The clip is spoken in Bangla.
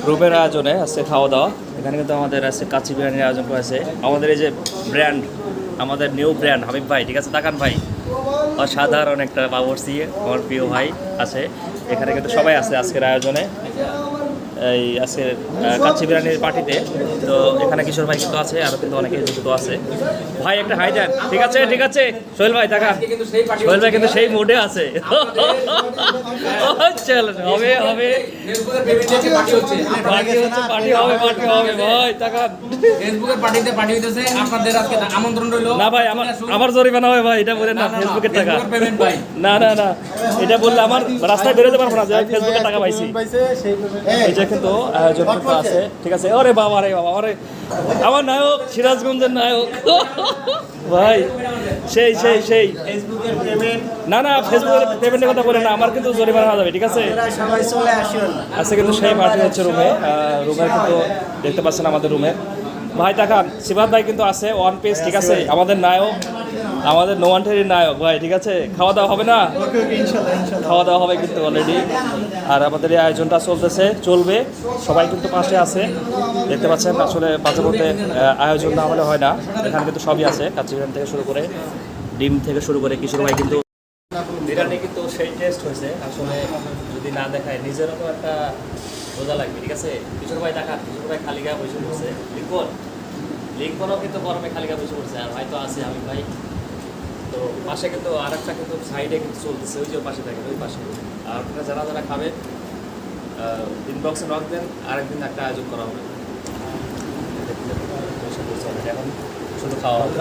রুমের আয়োজনে আজকে খাওয়া দাওয়া। এখানে কিন্তু আমাদের আছে কাচ্চি বিরিয়ানির আয়োজন করেছে আমাদের এই যে ব্র্যান্ড, আমাদের নিউ ব্র্যান্ড হাবিব ভাই, ঠিক আছে, তাকান ভাই, অসাধারণ একটা বাবরচি আমার প্রিয় ভাই আছে এখানে, কিন্তু সবাই আছে আজকের আয়োজনে এই আজকে কাচ্চি বিরিয়ানির পার্টিতে। তো এখানে কিশোর ভাই কিন্তু আছে, আরও কিন্তু অনেকে যুক্ত আছে। ভাই একটা হাই দেন, ঠিক আছে ঠিক আছে। সোহেল ভাই তাকান, সোহেল ভাই কিন্তু সেই মুডে আছে। চল হবে হবে, পার্টি হচ্ছে, পার্টি হবে, পার্টি হবে ভাই, তাকান। ফেসবুকের পার্টিতে পার্টি হইতেছে, আপনাদের আজকে আমন্ত্রণ রইলো। না ভাই, আমার জরিমানা হবে ভাই, এটা বলেন না, ফেসবুকের টাকা পেমেন্ট ভাই। না না না, এটা বললে আমার রাস্তায় বেরোতে পারবো না যে আমি ফেসবুকের টাকা পাইছি। এই যে কিন্তু আয়োজন করতে আছে, ঠিক আছে। ওরে বাবা রে বাবা, আরে আমার নায়ক, সিরাজগঞ্জের নায়ক ভাই, সেই সেই সেই। না না, ফেসবুকের পেমেন্টের কথা বলে না, আমার কিন্তু জরিমানা হয়ে যাবে, ঠিক আছে। আজকে কিন্তু সেই পার্টি হচ্ছে রুমে, রুমের কিন্তু দেখতে পাচ্ছেন আমাদের রুমে। ভাই তাকান, সিফাত ভাই কিন্তু আছে ওয়ান পিস, ঠিক আছে, আমাদের নায়ক, আমাদের নোয়ান্টেরির নায়ক ভাই, ঠিক আছে। খাওয়া দাওয়া হবে না? খাওয়া দাওয়া হবে কিন্তু অলরেডি। আর আমাদের এই আয়োজনটা চলবে, সবাই কিন্তু পাশে আছে, দেখতে পাচ্ছেন। আসলে মাঝে মধ্যে আয়োজন না হলে হয় না, এখানে কিন্তু সবই আছে, কাচ্চি বিরিয়ানি থেকে শুরু করে ডিম থেকে শুরু করে। কিশোর ভাই কিন্তু বিরিয়ানি কিন্তু সেই টেস্ট হয়েছে, আসলে যদি না দেখায় নিজেরও তো একটা বোঝা লাগবে, ঠিক আছে। কিশোর ভাই দেখা, কিশোর ভাই খালি গায়ে বসে পড়ছে, লিঙ্কনও কিন্তু গরমে খালি গায়ে বসে পড়ছে, আর ভাই তো আছে আমি ভাই। তো পাশে কিন্তু আর একটা কিন্তু সাইডে কিন্তু চলতেছে, ওই যে পাশে থাকে, ওই পাশে। আর আপনারা যারা যারা খাবেন ইনবক্সে নক দেন, আরেকদিন একটা আয়োজন করা হবে। এখন শুধু খাওয়া হবে।